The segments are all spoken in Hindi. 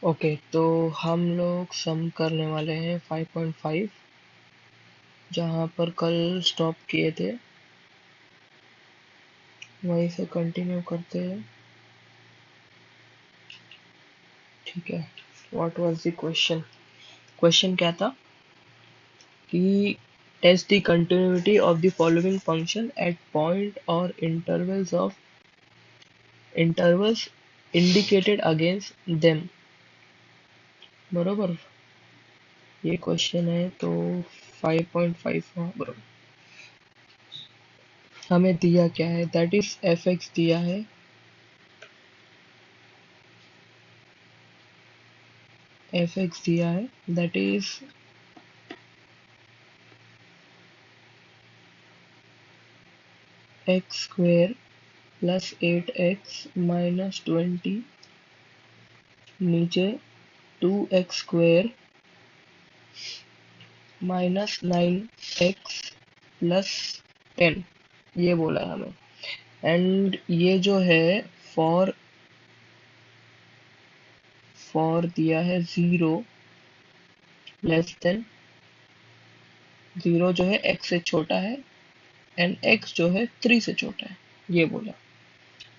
ओके, तो हम लोग सम करने वाले हैं 5.5, जहाँ पर कल स्टॉप किए थे वहीं से कंटिन्यू करते हैं। ठीक है। What was the question? Question क्या था कि test the continuity of the following function at point और इंटरवल्स इंडिकेटेड अगेंस्ट देम। बरोबर, ये क्वेश्चन है। तो 5.5, हाँ बरोबर। हमें दिया क्या है, दैट इज एफ एक्स दिया है। एफ एक्स दिया है, that is x square plus 8x - 20, नीचे 2x² -9x प्लस 10, ये बोला है हमें। एंड ये जो है फॉर फॉर दिया है 0 < जीरो जो है x से छोटा है, एंड x जो है 3 से छोटा है, ये बोला।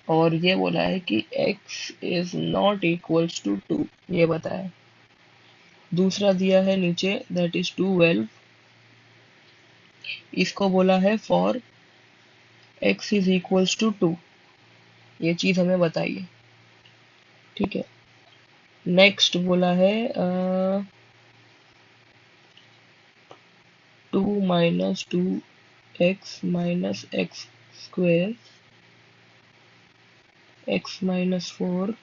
और ये बोला है कि x is not equals to 2, ये बताया। दूसरा दिया है नीचे, दैट इज 12। इसको बोला है for x is equals to 2, ये चीज हमें बताइए। ठीक है। नेक्स्ट बोला है 2 - 2x - x² x - 4।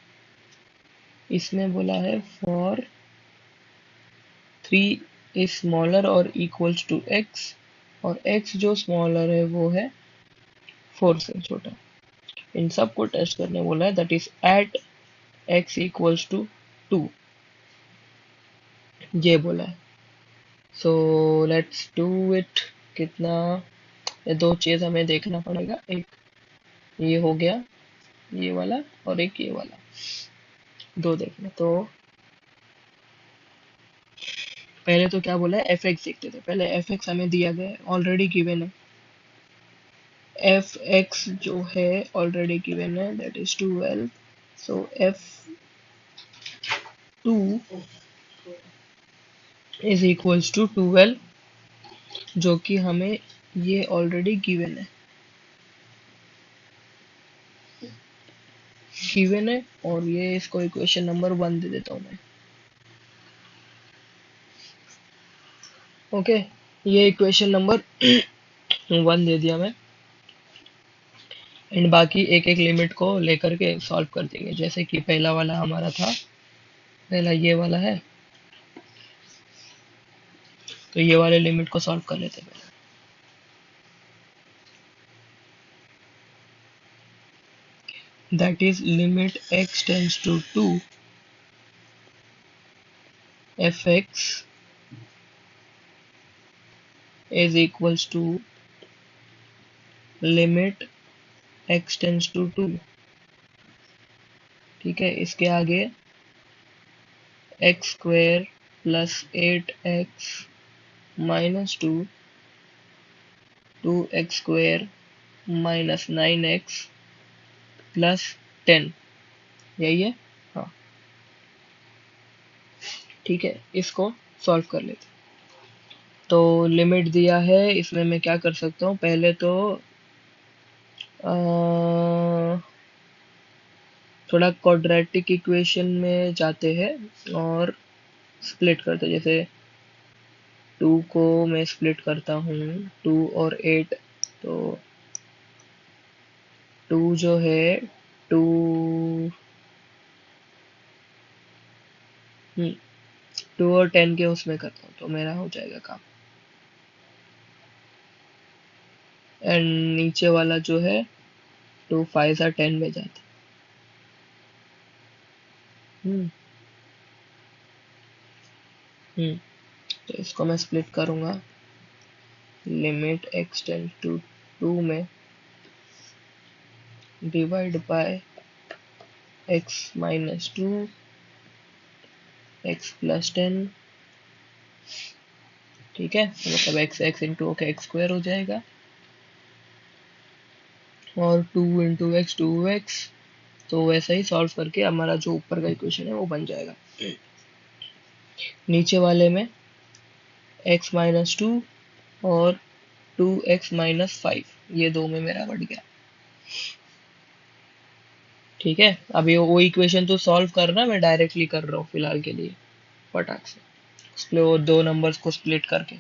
इसमें बोला है फॉर 3 इज स्मॉलर और इक्वल्स टू x, और x जो स्मॉलर है वो है 4 से छोटा। इन सब को टेस्ट करने बोला है, that is at x equals to 2, ये बोला है। So let's do it. कितना, ये दो चीज हमें देखना पड़ेगा। एक ये हो गया, ये वाला, और एक ये वाला, दो देखना। तो पहले तो क्या बोला है, एफ एक्स देखते थे। पहले एफ एक्स हमें दिया गया है, ऑलरेडी गिवन है। एफ एक्स जो है ऑलरेडी गिवन है, that is 12। So F2 is equals to 12, जो कि हमें ये ऑलरेडी गिवन है। और ये इसको इक्वेशन नंबर 1 दे देता हूँ मैं। ओके, ये इक्वेशन नंबर 1 दे दिया मैं। एंड बाकी एक एक लिमिट को लेकर के सॉल्व कर देंगे। जैसे कि पहला वाला हमारा था, पहला ये वाला है, तो ये वाले लिमिट को सॉल्व कर लेते हैं पहले। That is limit x tends to 2, F x is equals to limit x tends to 2। ठीक है, इसके आगे x² plus 8x - 2, 2x² -9x plus 10, यही है। हाँ, ठीक है, इसको सॉल्व कर लेते हैं। तो लिमिट दिया है, इसमें मैं क्या कर सकता हूँ, पहले तो थोड़ा क्वाड्रेटिक इक्वेशन में जाते हैं और स्प्लिट करते हैं। जैसे 2 को मैं स्प्लिट करता हूँ, 2 और 8। तो 2 जो है 2, 2 और 10 के उसमें करता हूँ, तो मेरा हो जाएगा काम। एंड नीचे वाला जो है 2 5 10 में जाता है। हम्म तो इसको मैं स्प्लिट करूंगा। लिमिट x टेंड टू 2 में divide by x - 2 x plus 10, ठीक है, तो मतलब x x into okay x square हो जाएगा, और 2 इंटू एक्स 2x। तो वैसा ही सॉल्व करके हमारा जो ऊपर का इक्वेशन है वो बन जाएगा। नीचे वाले में x-2 और 2x-5, ये दो में मेरा बढ़ गया। ठीक है, अभी वो इक्वेशन तो सॉल्व करना, मैं डायरेक्टली कर रहा हूँ फिलहाल के लिए फटाक से, इसलिए वो दो नंबर्स को स्प्लिट करके।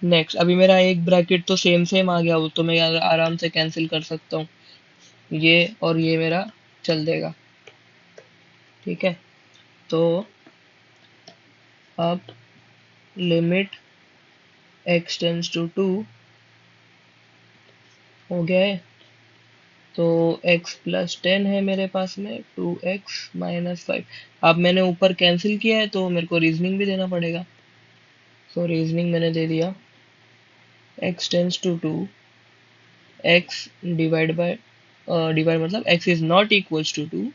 नेक्स्ट, अभी मेरा एक ब्रैकेट तो सेम सेम आ गया, वो तो मैं आराम से कैंसिल कर सकता हूँ, ये और ये मेरा चल देगा। ठीक है, तो अब लिमिट x टेंस टू 2 हो गया है, तो x प्लस 10 है मेरे पास में, 2x-5। अब मैंने ऊपर कैंसिल किया है तो मेरे को रीजनिंग भी देना पड़ेगा, तो रीजनिंग मैंने दे दिया, x tends to 2, x divide by, divide मतलब x is not equals to 2,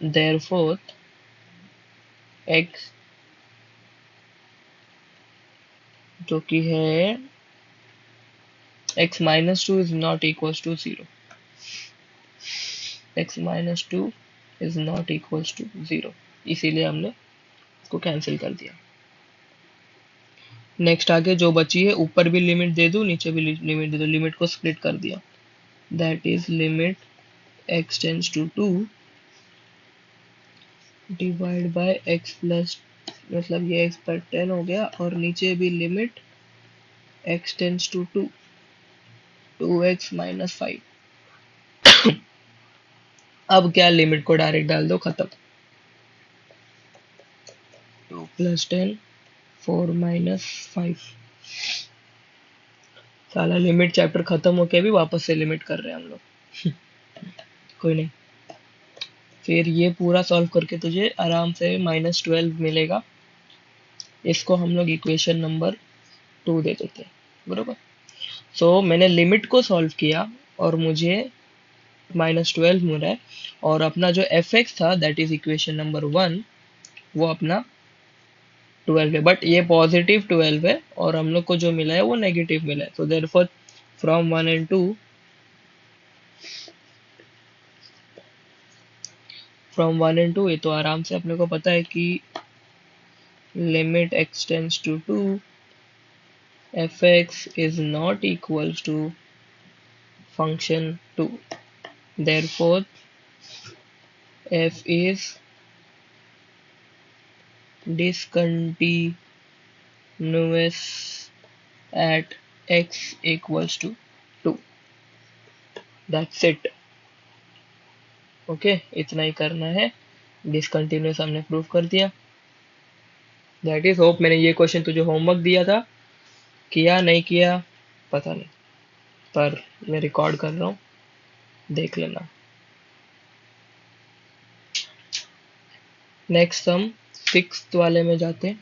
therefore x जो कि है x minus 2 is not equals to 0, x-2 is not equals to 0, इसीलिए हमने इसको कैंसिल कर दिया। नेक्स्ट आगे जो बची है, ऊपर भी लिमिट दे दूं नीचे भी लिमिट दे दूं, लिमिट को स्प्लिट कर दिया, that is limit x tends to 2 divide by x plus, मतलब ये x पर 10 हो गया, और नीचे भी limit x tends to 2, 2x-5। अब क्या, लिमिट को डायरेक्ट डाल दो, खत्म, 2 प्लस 10, 4-5। साला लिमिट चैप्टर खत्म होके भी वापस से लिमिट कर रहे हैं हम लोग। कोई नहीं, फिर ये पूरा सॉल्व करके तुझे आराम से -12 मिलेगा, इसको हम लोग इक्वेशन नंबर 2 दे देते हैं, बरोबर। सो मैंने लिमिट को सॉल्व किया और मुझे -12 मिल रहा है, और अपना जो एफ एक्स था दैट इज इक्वेशन नंबर 1, वो अपना 12 है, बट ये पॉजिटिव 12 है, और हम लोग को जो मिला है वो नेगेटिव मिला है, तो therefore from 1 and 2, from 1 and 2 ये तो आराम से अपने को पता है कि limit x tends to 2, fx is not equals to function 2, therefore f is discontinuous at x equals to 2, that's it। Okay, इतना ही करना है, डिसकंटिन्यूस हमने प्रूव कर दिया, दैट इज। होप मैंने ये क्वेश्चन तुझे होमवर्क दिया था, किया नहीं किया पता नहीं, पर मैं रिकॉर्ड कर रहा हूँ, देख लेना। नेक्स्ट हम सिक्स्थ वाले में जाते हैं।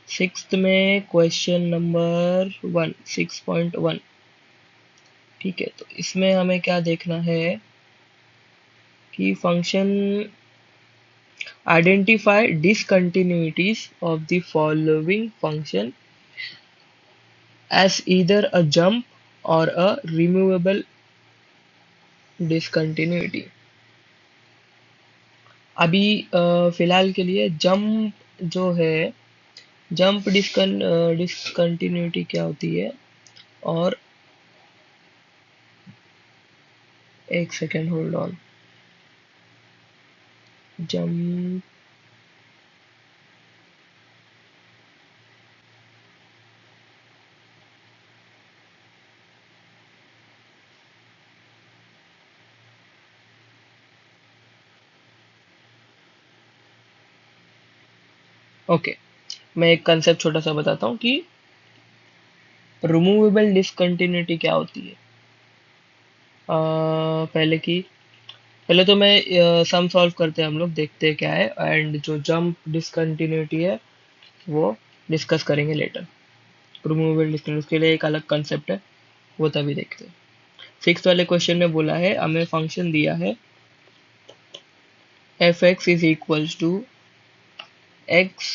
सिक्स्थ में क्वेश्चन नंबर 1, 6.1। ठीक है, तो इसमें हमें क्या देखना है कि function identify discontinuities of the following function as either a jump और अ रिमूवेबल डिसकंटिन्यूटी। अभी फिलहाल के लिए जंप जो है, जंप डिसकंटिन्यूटी क्या होती है, और एक second hold on, jump okay, मैं एक कंसेप्ट छोटा सा बताता हूँ कि रिमूवेबल डिसकंटिन्यूटी क्या होती है। पहले की, पहले तो मैं सम सॉल्व करते हैं हम लोग, देखते हैं क्या है, एंड जो जंप डिसकंटिन्यूटी है वो डिस्कस करेंगे लेटर। रिमूवेबल डिसकंटिन्यूटी के लिए एक अलग कंसेप्ट है, वो तभी देखते हैं। सिक्स वाले क्वेश्चन में बोला है, हमें फंक्शन दिया है F x is equals to X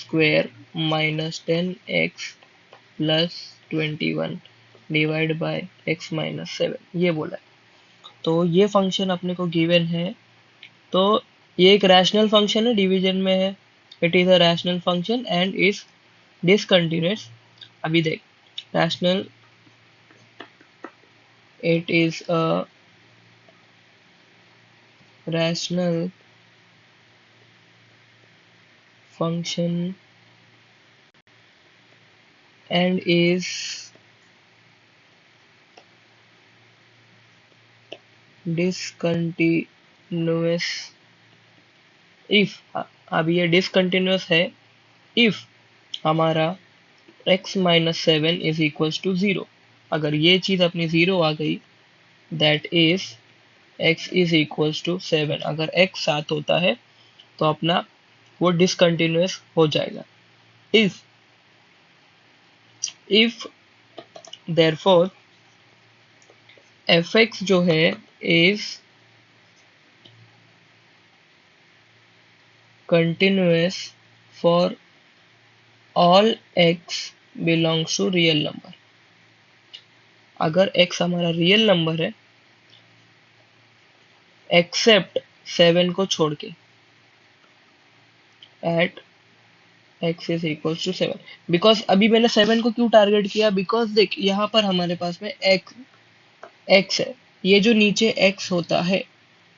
square minus 10x plus 21 divide by x minus 7, ये बोला है। तो ये फंक्शन अपने को गिवन है, तो ये एक रैशनल फंक्शन है, डिवीजन में है, it is a rational function and is discontinuous. अभी देख, rational, it is a rational function and is discontinuous if, अब ये discontinuous है if हमारा x minus 7 is equals to 0। अगर ये चीज अपनी 0 आ गई, that is x is equals to 7। अगर x 7 होता है तो अपना वो डिसकंटिन्यूअस हो जाएगा। इफ देयरफॉर fx जो है is continuous for all x belongs to real number. अगर x हमारा रियल नंबर है एक्सेप्ट 7 को छोड़ के, at x is equal to 7। Because अभी मैंने 7 को क्यों टारगेट किया, बिकॉज देख यहाँ पर हमारे पास में x है, ये जो नीचे x होता है,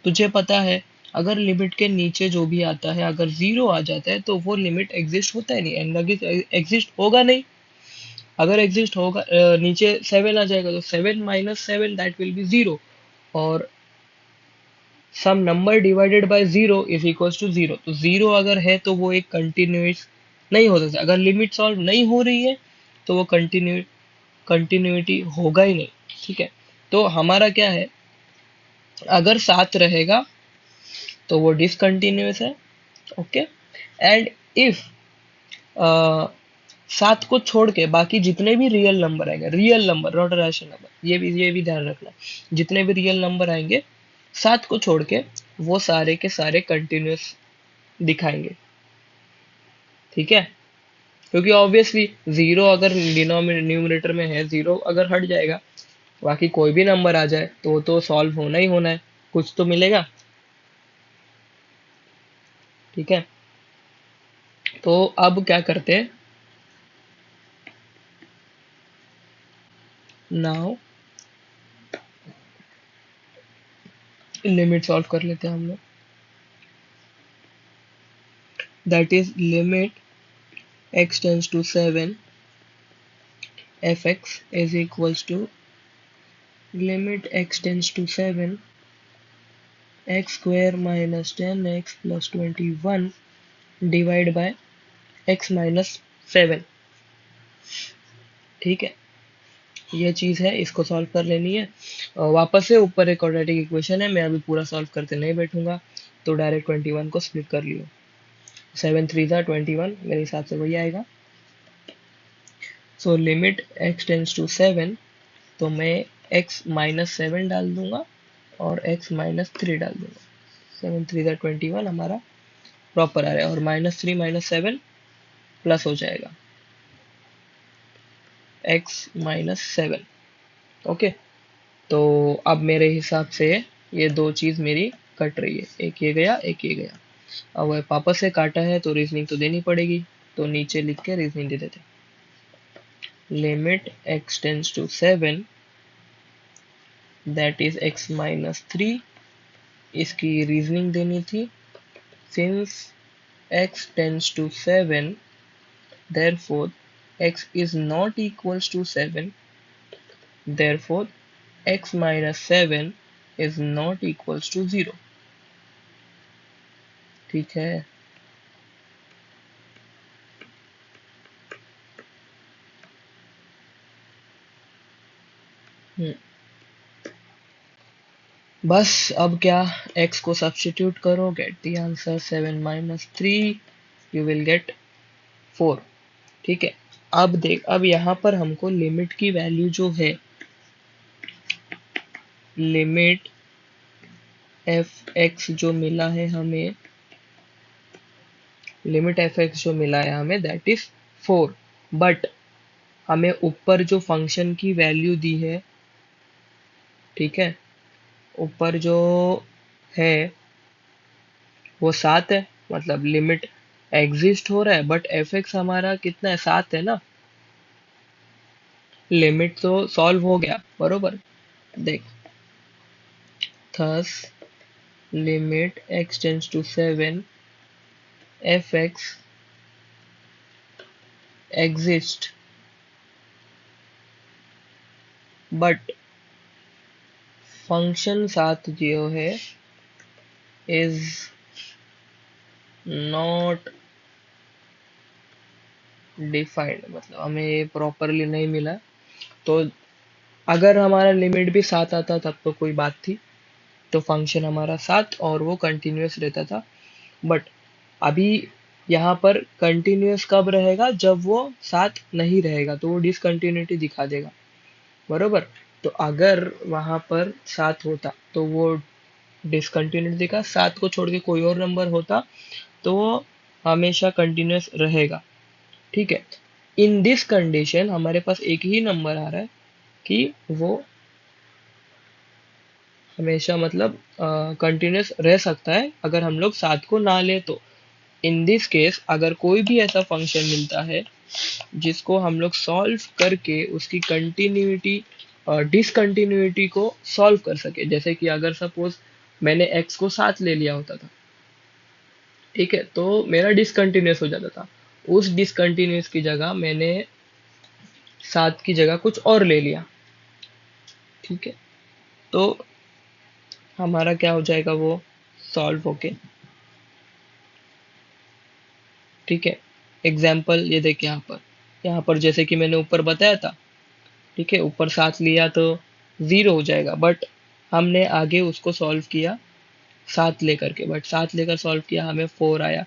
तुझे पता है अगर लिमिट के नीचे जो भी आता है अगर 0 आ जाता है तो वो लिमिट एग्जिस्ट होता है नहीं, एंड एग्जिस्ट होगा नहीं। अगर एग्जिस्ट होगा, नीचे 7 आ जाएगा तो 7 माइनस 7 दैट विल बी 0, और some number divided by 0 is equals to 0। तो 0 अगर है तो वो एक कंटिन्यूस नहीं हो सकता। अगर लिमिट सॉल्व नहीं हो रही है तो वो कंटिन्यूटी होगा ही नहीं। ठीक है, तो हमारा क्या है, अगर 7 रहेगा तो वो डिसकंटिन्यूस है। ओके, एंड इफ 7 को छोड़ के बाकी जितने भी रियल नंबर आएंगे, real number not rational number, ये भी ध्यान रखना, जितने भी रियल नंबर आएंगे 7 को छोड़ के वो सारे के सारे कंटिन्यूस दिखाएंगे। ठीक है, क्योंकि ऑब्वियसली 0 अगर न्यूमरेटर में है, 0 अगर हट जाएगा, बाकी कोई भी नंबर आ जाए तो वो तो सॉल्व होना ही होना है, कुछ तो मिलेगा। ठीक है, तो अब क्या करते हैं, नाउ लिमिट सॉल्व कर लेते हैं हम लोग। That is limit x tends to 7 fx is equals to limit x tends to 7 x square minus 10x plus 21 divide by x minus 7। ठीक है, ये चीज़ है, इसको सॉल्व कर लेनी है। वापस से ऊपर एक क्वाड्रेटिक इक्वेशन है, मैं अभी पूरा सॉल्व करते नहीं बैठूंगा, तो डायरेक्ट 21 को स्प्लिट कर लियो। 7 3 था 21, मेरे हिसाब से वही आएगा। So limit x tends to 7, तो मैं x माइनस 7 डाल दूंगा और x माइनस 3 डाल दूंगा। 7 3 था 21 हमारा प्रॉपर आ रहा है, और माइनस 3 माइनस 7 प्लस हो जाएगा x माइनस 7। ओके, तो अब मेरे हिसाब से ये दो चीज मेरी कट रही है, एक ये गया एक ये गया। अब वह वापस से काटा है तो रीजनिंग तो देनी पड़ेगी, तो नीचे लिख के रीजनिंग दे देते। Limit x tends to 7 that is x minus 3, इसकी रीजनिंग देनी थी। Since x tends to 7, therefore x is not equals to 7, therefore x minus 7 is not equals to 0। ठीक है, बस अब क्या, x को सब्स्टिट्यूट करो, get the answer 7 minus 3, you will get 4। ठीक है, अब देख, अब यहाँ पर हमको लिमिट की वैल्यू जो है लिमिट एफ एक्स जो मिला है हमें, लिमिट एफ एक्स जो मिला है हमें दैट इज 4, बट हमें ऊपर जो फंक्शन की वैल्यू दी है, ठीक है, ऊपर जो है वो 7 है, मतलब लिमिट एग्जिस्ट हो रहा है बट एफ एक्स हमारा कितना है, 7 है ना। लिमिट तो सॉल्व हो गया बरोबर, देख, thus limit x tends to 7 F X exist but function साथ जो है इज नॉट डिफाइंड, मतलब हमें ये प्रॉपरली नहीं मिला। तो अगर हमारा लिमिट भी 7 आता तब तो कोई बात थी, तो फंक्शन हमारा 7 और वो कंटिन्यूस रहता था। बट अभी यहाँ पर कंटिन्यूस कब रहेगा, जब वो 7 नहीं रहेगा तो वो डिसकंटिन्यूटी दिखा देगा बरोबर। तो अगर वहां पर 7 होता तो वो डिसकंटिन्यूटी दिखा, 7 को छोड़ के कोई और नंबर होता तो वो हमेशा कंटिन्यूस रहेगा, ठीक है। इन दिस कंडीशन हमारे पास एक ही नंबर आ रहा है कि वो हमेशा मतलब कंटिन्यूस रह सकता है अगर हम लोग 7 को ना ले तो। इन दिस केस अगर कोई भी ऐसा फंक्शन मिलता है जिसको हम लोग सॉल्व करके उसकी कंटिन्यूटी डिसकंटिन्यूटी को सॉल्व कर सके, जैसे कि अगर सपोज मैंने x को 7 ले लिया होता था, ठीक है, तो मेरा डिसकंटिन्यूस हो जाता था। उस डिसकंटिन्यूस की जगह मैंने 7 की जगह कुछ और ले लिया, ठीक है, तो हमारा क्या हो जाएगा, वो सॉल्व होके, ठीक है। एग्जाम्पल ये देखिए यहाँ पर जैसे कि मैंने ऊपर बताया था, ठीक है, ऊपर 7 लिया तो 0 हो जाएगा, बट हमने आगे उसको सॉल्व किया 7 लेकर के, बट 7 लेकर सॉल्व किया हमें 4 आया।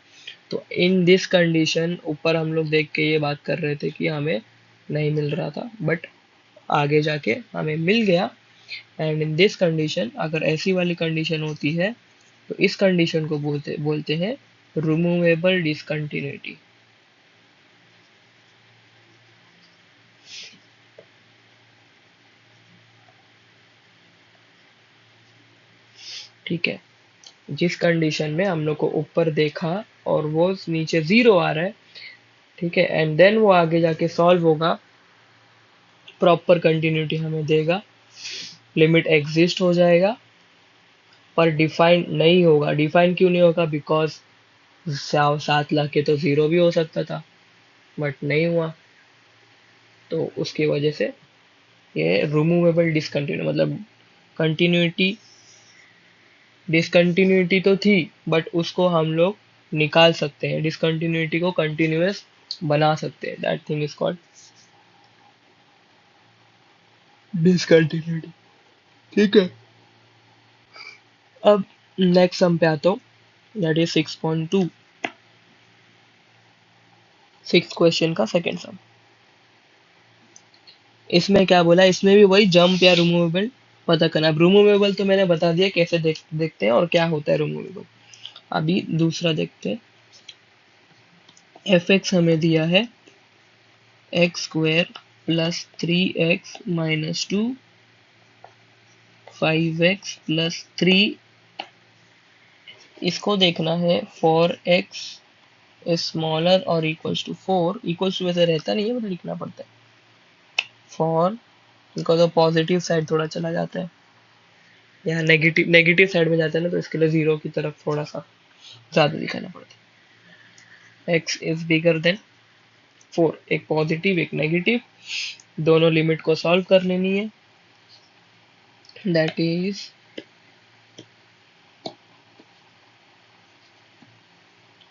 तो इन दिस कंडीशन ऊपर हम लोग देख के ये बात कर रहे थे कि हमें नहीं मिल रहा था, बट आगे जाके हमें मिल गया। एंड इन दिस कंडीशन अगर ऐसी वाली कंडीशन होती है तो इस कंडीशन को बोलते बोलते हैं रिमूवेबल डिसकंटिन्यूटी, ठीक है। जिस कंडीशन में हम लोग को ऊपर देखा और वो नीचे 0 आ रहा है, ठीक है, एंड देन वो आगे जाके सॉल्व होगा, प्रॉपर कंटिन्यूटी हमें देगा, लिमिट एग्जिस्ट हो जाएगा पर डिफाइन नहीं होगा। डिफाइन क्यों नहीं होगा, बिकॉज 7 लाख के तो 0 भी हो सकता था बट नहीं हुआ, तो उसकी वजह से ये रिमूवेबल डिसकंटिन्यू, मतलब कंटिन्यूटी डिसकंटिन्यूटी तो थी बट उसको हम लोग निकाल सकते हैं, डिसकंटिन्यूटी को कंटिन्यूअस बना सकते हैं, that thing is called discontinuity, ठीक है। अब नेक्स्ट सम पे आता हूँ, दैट इज 6.2, सिक्स क्वेश्चन का सेकेंड सम। इसमें क्या बोला, इसमें भी वही जंप या रिमूवेबल पता करना। अब रिमूवेबल तो मैंने बता दिया कैसे देखते हैं और क्या होता है रिमूवेबल। अभी दूसरा देखते हैं। एफ एक्स हमें दिया है x square plus 3x - 2 5x + 3। इसको देखना है फॉर x स्मॉलर और इक्वल्स टू 4, इक्वल्स टू वैसे रहता नहीं है मतलब लिखना पड़ता है फॉर, इनको तो पॉजिटिव साइड थोड़ा चला जाता है या नेगेटिव नेगेटिव साइड में जाता है ना, तो इसके लिए 0 की तरफ थोड़ा सा ज्यादा दिखाना पड़ता है। x इज बिगर देन 4, एक पॉजिटिव एक नेगेटिव, दोनों लिमिट को सॉल्व कर लेनी है, that is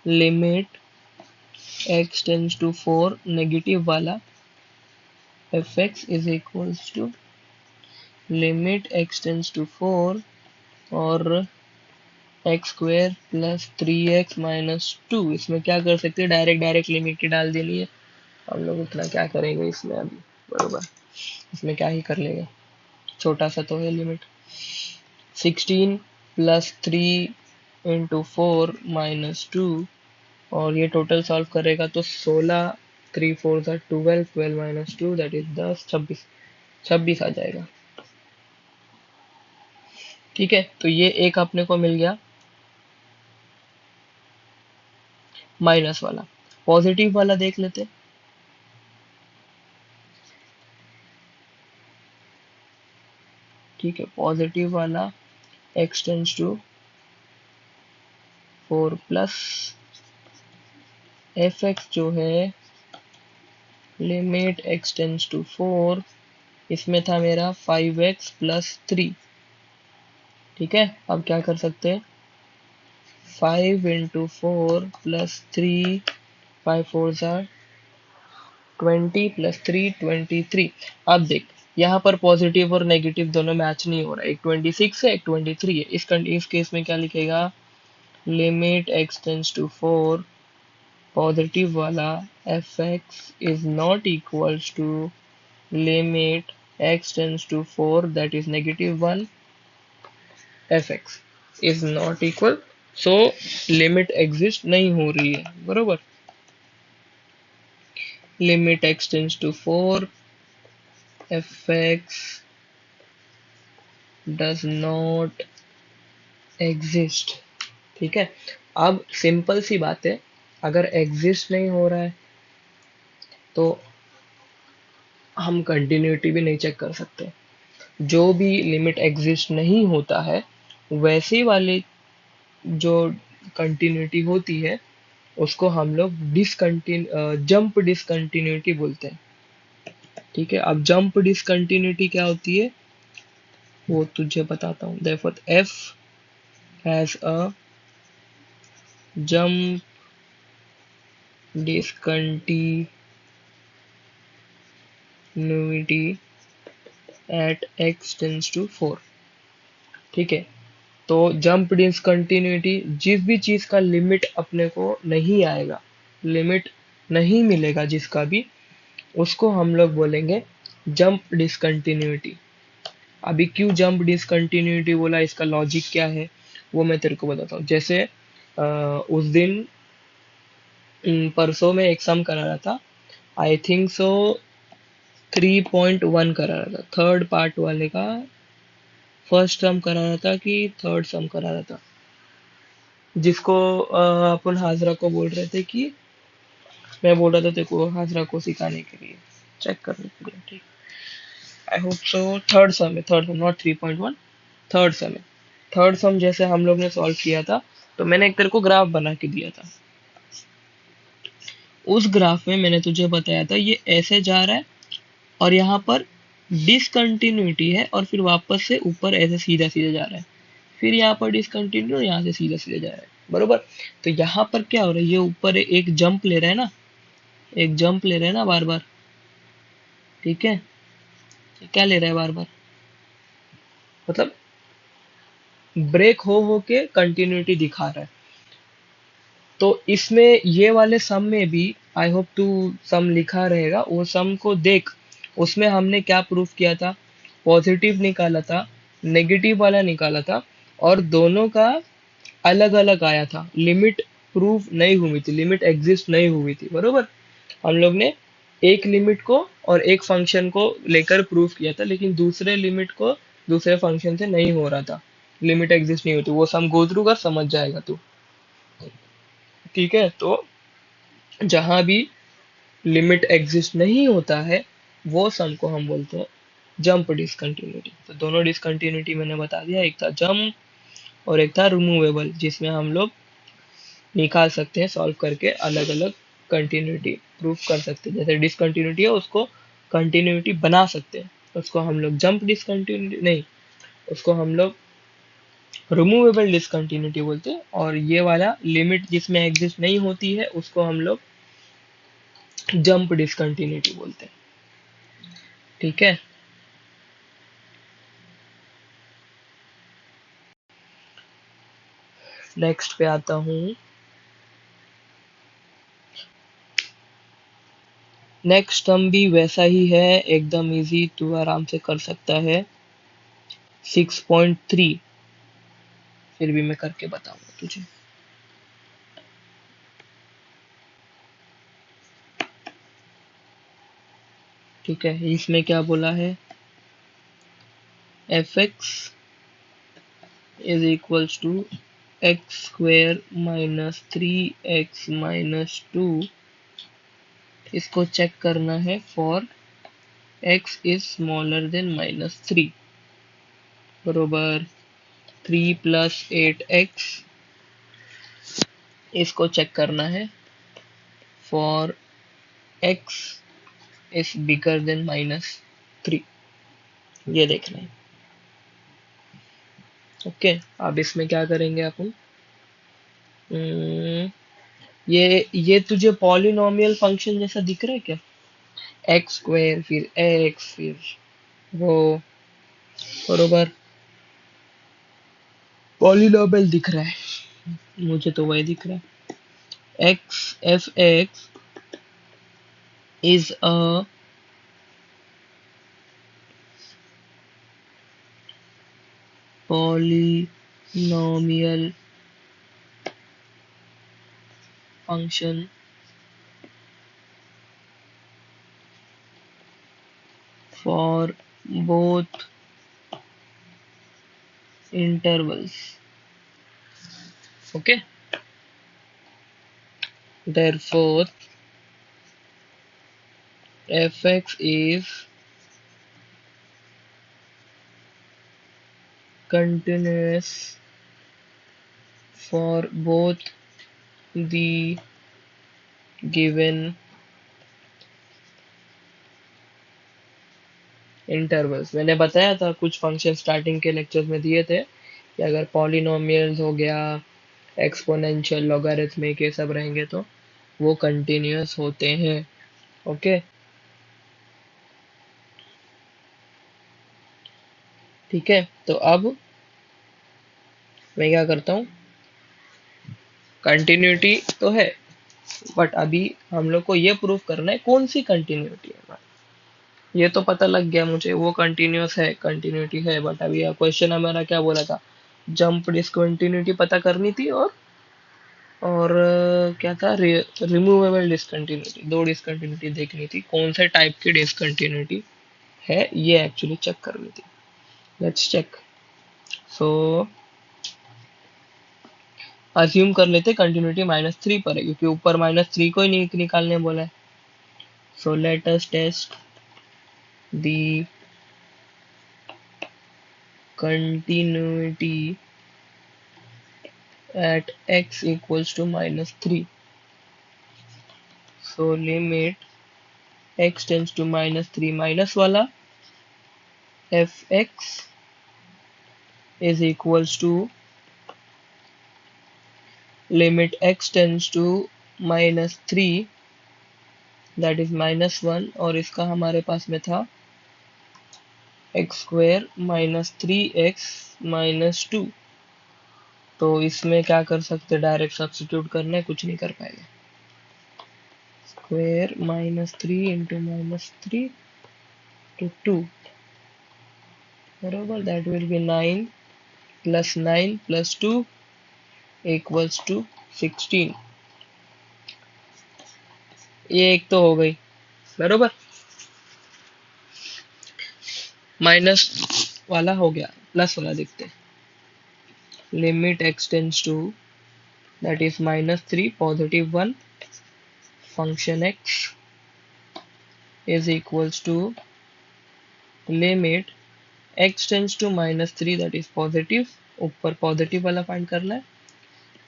limit x tends to 4 negative वाला f x is equals to limit x tends to 4 और एक्स स्क्वेयर प्लस 3x - 2। इसमें क्या कर सकते हैं, डायरेक्ट डायरेक्ट लिमिट ही डाल देनी है। हम लोग इतना क्या करेंगे इसमें अभी, बरोबर, इसमें क्या ही कर लेंगे, छोटा सा तो है लिमिट। 16 प्लस 3 × 4 - 2, और ये टोटल सॉल्व करेगा तो 16, 3 4 12, 12 - 2 दैट इज 10, 26, 26 आ जाएगा। ठीक है, तो ये एक अपने को मिल गया माइनस वाला। पॉजिटिव वाला देख लेते। ठीक है, पॉजिटिव वाला x tends to 4 plus F X जो है लिमिट x टेंस टू 4, इसमें था मेरा 5x प्लस 3। ठीक है, अब क्या कर सकते हैं, 5 × 4 प्लस 3, 5 4 20 प्लस 3 23। अब देख, यहाँ पर पॉजिटिव और नेगेटिव दोनों मैच नहीं हो रहा है, एक 26 है, एक 23 है। इस केस में क्या लिखेगा, limit x tends to 4, positive वाला f x is not equals to limit x tends to 4 that is -1, f x is not equal, so limit exist नहीं हो रही है, बरोबर। Limit x tends to 4, f x does not exist. ठीक है, अब सिंपल सी बात है, अगर एग्जिस्ट नहीं हो रहा है तो हम कंटिन्यूटी भी नहीं चेक कर सकते। जो भी लिमिट एग्जिस्ट नहीं होता है, वैसे वाले जो कंटिन्यूटी होती है उसको हम लोग जंप डिसकंटिन्यूटी बोलते हैं। ठीक है, अब जंप डिसकंटिन्यूटी क्या होती है वो तुझे बताता हूँ। Therefore F has a jump discontinuity at x tends to 4। ठीक है, तो जंप डिसकंटिन्यूटी जिस भी चीज का लिमिट अपने को नहीं आएगा, लिमिट नहीं मिलेगा जिसका भी, उसको हम लोग बोलेंगे जंप डिसकंटिन्यूटी। अभी क्यों जंप डिसकंटिन्यूटी बोला, इसका लॉजिक क्या है वो मैं तेरे को बताता हूँ। जैसे उस दिन परसों में एक सम करा रहा था, आई थिंक सो 3.1 करा रहा था, थर्ड पार्ट वाले का फर्स्ट सम करा रहा था कि थर्ड सम करा रहा था, जिसको अपन हाजरा को बोल रहे थे कि मैं बोल रहा था तेरे को हाजरा को सिखाने के लिए, चेक करने के लिए। ठीक, I hope so third sum है, third sum not 3.1, third sum है। थर्ड सम जैसे हम लोग ने सॉल्व किया था, तो मैंने एक तेरे को ग्राफ बना के दिया था। उस ग्राफ में मैंने तुझे बताया था ये ऐसे जा रहा है और यहाँ पर डिसकंटिन्यूटी है, और फिर वापस से ऊपर ऐसे सीधा सीधा जा रहा है, फिर यहाँ पर डिसकंटिन्यू, यहाँ से सीधा सीधा जा रहा है, बरोबर। तो यहाँ पर क्या हो रहा है, ये ऊपर एक जंप ले रहा है ना, एक जंप ले रहा है ना बार बार। ठीक है, क्या ले रहा है बार बार, मतलब ब्रेक हो के कंटिन्यूटी दिखा रहा है। तो इसमें ये वाले सम में भी, आई होप तू सम लिखा रहेगा, वो सम को देख। उसमें हमने क्या प्रूफ किया था, पॉजिटिव निकाला था, नेगेटिव वाला निकाला था, और दोनों का अलग अलग आया था, लिमिट प्रूफ नहीं हुई थी, लिमिट एग्जिस्ट नहीं हुई थी, बरोबर। हम लोग ने एक लिमिट को और एक फंक्शन को लेकर प्रूफ किया था, लेकिन दूसरे लिमिट को दूसरे फंक्शन से नहीं हो रहा था, लिमिट एग्जिस्ट नहीं होती। वो सम गो थ्रू कर, समझ जाएगा तू। ठीक है, तो जहां भी लिमिट एग्जिस्ट नहीं होता है, वो सम को हम बोलते हैं जंप डिसकंटिन्यूटी। तो दोनों डिसकंटिन्यूटी मैंने बता दिया, एक था जंप और एक था रिमूवेबल, जिसमें हम लोग निकाल सकते हैं सॉल्व करके, अलग अलग कंटिन्यूटी प्रूफ कर सकते हैं। जैसे डिसकंटिन्यूटी है उसको कंटिन्यूटी बना सकते हैं, उसको हम लोग जंप डिसकंटिन्यूटी नहीं, उसको हम लोग रिमूवेबल डिसकंटिन्यूटी बोलते हैं। और ये वाला लिमिट जिसमें एग्जिस्ट नहीं होती है उसको हम लोग जंप डिसकंटिन्यूटी बोलते हैं। ठीक है, नेक्स्ट पे आता हूँ। नेक्स्ट टर्म भी वैसा ही है, एकदम इजी, तू आराम से कर सकता है। 6.3, फिर भी मैं करके बताऊंगा तुझे। ठीक है, इसमें क्या बोला है, F x is equals to X square minus 3x minus 2। इसको चेक करना है for x is smaller than -3, बरोबर 3 प्लस 8x। इसको चेक करना है for x is bigger than -3, ये देखना है। ओके, अब इसमें क्या करेंगे अपन, हम्म, ये तुझे पॉलिनोमियल फंक्शन जैसा दिख रहा है क्या, एक्स स्क्वायर फिर एक्स फिर वो, बरोबर पॉलिनोमियल दिख रहा है, मुझे तो वही दिख रहा है। X F x is a polynomial function for both intervals. Okay, therefore fx is continuous for both the given intervals. मैंने बताया था कुछ फंक्शन स्टार्टिंग के लेक्चर्स में दिए थे कि अगर पॉलिनोमियल्स हो गया, एक्सपोनेंशियल, लॉगरिथमिक, ये सब रहेंगे तो वो कंटिन्यूअस होते हैं। ओके, ठीक है, तो अब मैं क्या करता हूँ, कंटिन्यूटी तो है, बट अभी हम लोग को ये प्रूव करना है कौन सी कंटिन्यूटी है हमारी। ये तो पता लग गया मुझे, वो कंटिन्यूअस है, कंटिन्यूटी है, बट अभी क्वेश्चन हमारा क्या बोला था, जंप डिसकंटिन्यूटी पता करनी थी, और क्या था, रिमूवेबल डिसकंटिन्यूटी, दो डिसकंटिन्यूटी देखनी थी, कौन से टाइप की डिसकंटिन्यूटी है ये एक्चुअली चेक करनी थी। Let's check. सो अज्यूम कर लेते कंटिन्यूटी -3 पर है, क्योंकि ऊपर -3 को ही नहीं निकालने बोला है। So let us test the continuity at x equals to -3. So limit x tends to -3, minus वाला fx is equals to limit x tends to -3, that is -1, और इसका हमारे पास में था x square minus 3x minus 2। तो इसमें क्या कर सकते, डायरेक्ट सब्स्टिट्यूट करना है, कुछ नहीं कर पाएगा। स्क्वेयर -3 इंटू -3 to 2, बरोबर, that will be 9 plus 9 plus 2 equals to 16। ये एक तो हो गई, बरोबर, माइनस वाला हो गया, प्लस वाला देखते, limit X tends to, that is -3 +1, function X is equals to limit X tends to -3, that is positive, ऊपर पॉजिटिव वाला फाइंड करना है,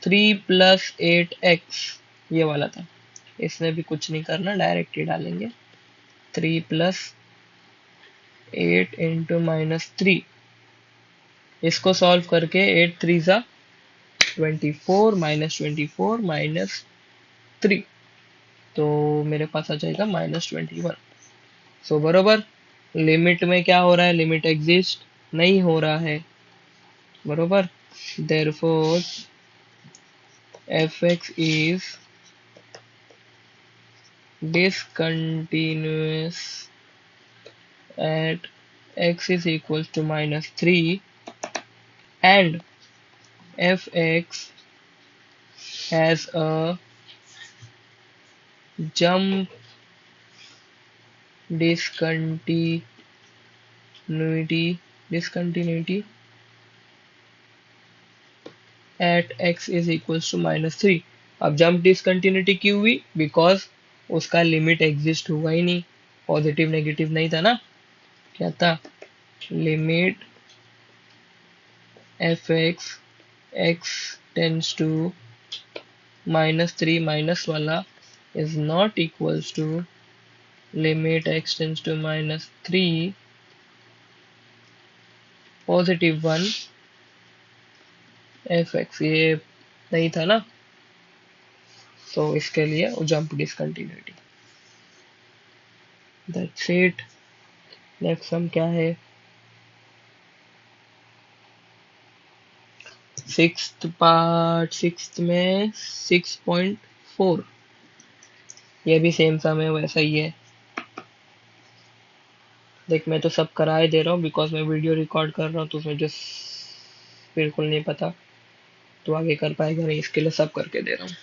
3 प्लस 8x, ये वाला था, इसमें भी कुछ नहीं करना, डायरेक्ट ही डालेंगे, 3 प्लस 8 इंटू -3, इसको सॉल्व करके 8 3 ज़ा 24 -24 -3, तो मेरे पास आ जाएगा -21। सो बरोबर, लिमिट में क्या हो रहा है, लिमिट एग्जिस्ट नहीं हो रहा है, बरोबर, therefore fx is discontinuous at x is equals to -3 and fx has a jump discontinuity at x is equals to -3। अब जंप डिसकंटिन्यूटी क्यों हुई? बिकॉज उसका लिमिट एग्जिस्ट हुआ ही नहीं, पॉजिटिव नेगेटिव नहीं था ना। क्या था? Limit f x tends to -3 minus वाला is not equals to limit x tends to -3 +1 f x, ये नहीं था ना, तो इसके लिए jump discontinuity. That's it. Next sum क्या है? सिक्स्थ में 6.4, ये भी सेम सम है, वैसा ही है। देख, मैं तो सब करा ही दे रहा हूँ बिकॉज मैं वीडियो रिकॉर्ड कर रहा हूँ, तो मुझे बिल्कुल नहीं पता तो आगे कर पाएगा नहीं, इसके लिए सब करके दे रहा हूँ।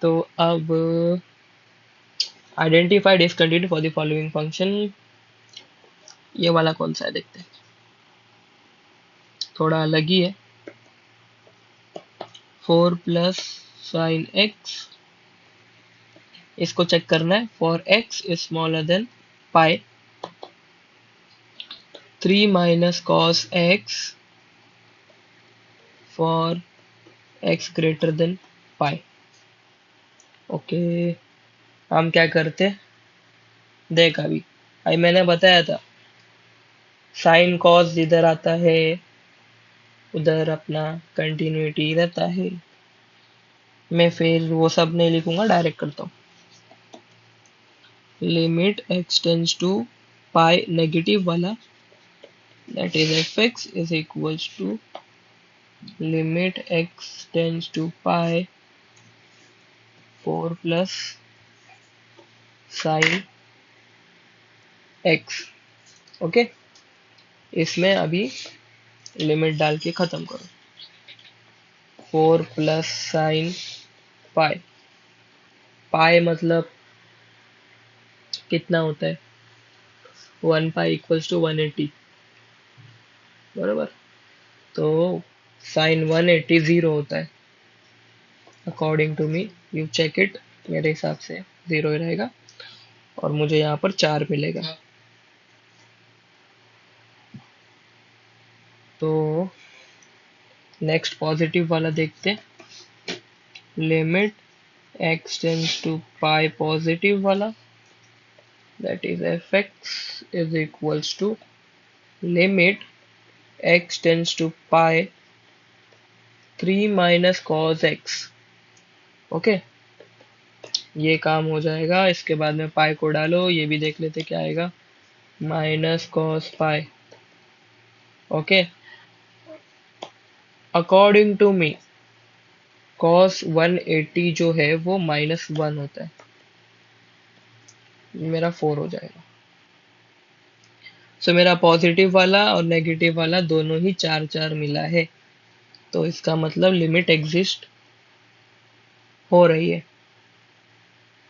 तो अब identify discontinuity for the following function, ये वाला कौन सा है देखते हैं, थोड़ा अलग ही है। 4 प्लस साइन एक्स, इसको चेक करना है। For x is smaller than pi, 3 minus cos x for x greater than pi. Okay, हम क्या करते, देख अभी मैंने बताया था साइन कॉस जिधर आता है उधर अपना कंटिन्यूटी रहता है। मैं फिर वो सब नहीं लिखूंगा, डायरेक्ट करता हूँ। Limit x tends to pi negative वाला, that is fx is equals to limit x tends to pi 4 plus sin x। Okay, इसमें अभी लिमिट डाल के खत्म करो। 4 प्लस साइन पाई, पाई मतलब कितना होता है? 1 पाई इक्वल्स टू 180, बराबर। तो साइन 180 जीरो होता है according to me, you check it. मेरे हिसाब से जीरो ही रहेगा और मुझे यहाँ पर 4 मिलेगा। तो नेक्स्ट पॉजिटिव वाला देखते, limit x tends to pi positive वाला, that is fx is equals to limit x tends to pi 3 minus cos x। Okay, ये काम हो जाएगा। इसके बाद में पाई को डालो, ये भी देख लेते क्या आएगा, minus cos pi. Okay, according to me cos 180 जो है वो -1 होता है, मेरा 4 हो जाएगा। सो मेरा पॉजिटिव वाला और नेगेटिव वाला दोनों ही 4 मिला है, तो इसका मतलब लिमिट एग्जिस्ट हो रही है।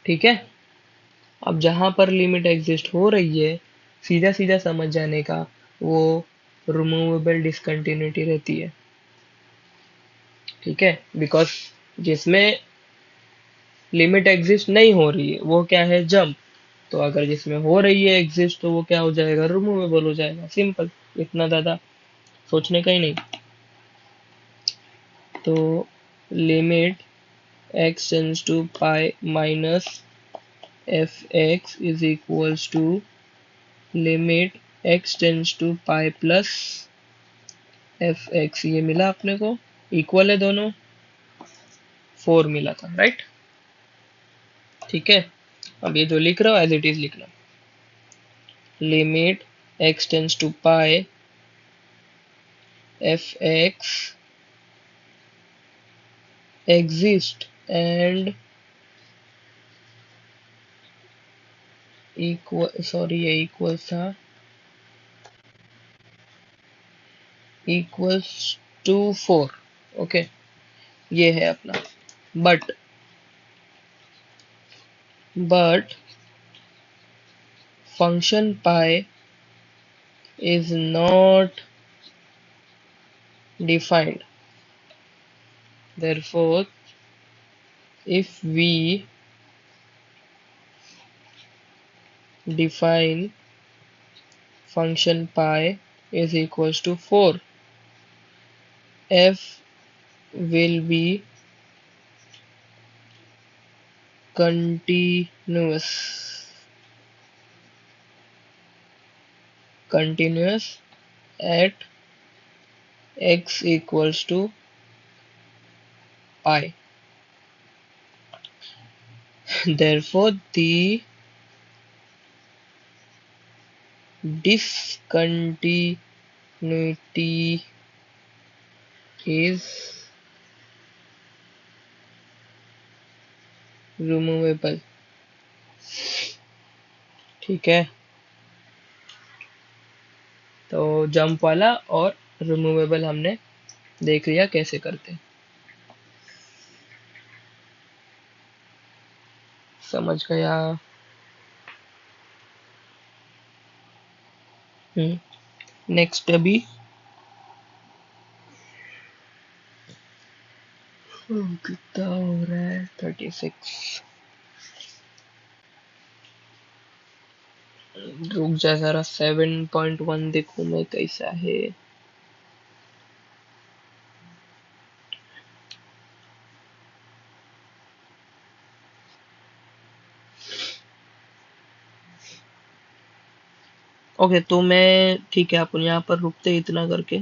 ठीक है, अब जहां पर लिमिट एग्जिस्ट हो रही है, सीधा सीधा समझ जाने का, वो रिमूवेबल डिसकंटिन्यूटी रहती है। ठीक है, बिकॉज जिसमें लिमिट एग्जिस्ट नहीं हो रही है वो क्या है, जंप। तो अगर जिसमें हो रही है एग्जिस्ट तो वो क्या हो जाएगा, रिमूवेबल हो जाएगा। सिंपल, इतना ज्यादा सोचने का ही नहीं। तो limit x tends to pi minus F x is equals to limit x tends to pi plus F x, ये मिला अपने को, इक्वल है दोनों, 4 मिला था, राइट। ठीक है, अब ये जो लिख रहा हूँ एज इट इज लिखना, limit x tends to pi F X exist and equal, sorry ये इक्वल था, इक्वल्स टू 4। ओके, ये है अपना। But function pi is not defined. Therefore, if we define function pi is equals to 4, f will be continuous at x equals to pi. Therefore, the discontinuity is removable. ठीक है, तो जंप वाला और रिमूवेबल हमने देख लिया कैसे करते हैं। समझ गया। नेक्स्ट अभी कितना हो रहा है, 36। रुक जा जरा, 7.1 देखूं मैं कैसा है। ओके, तो मैं ठीक है, अपन यहाँ पर रुकते इतना करके।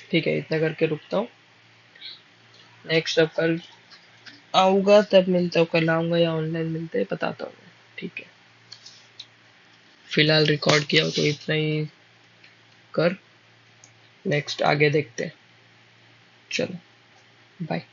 ठीक है, इतना करके रुकता हूँ। नेक्स्ट अब कल आऊंगा तब मिलता हूँ, कल आऊंगा या ऑनलाइन मिलते हैं बताता हूँ। ठीक है, फिलहाल रिकॉर्ड किया हो तो इतना ही कर। नेक्स्ट आगे देखते हैं। चलो, बाय।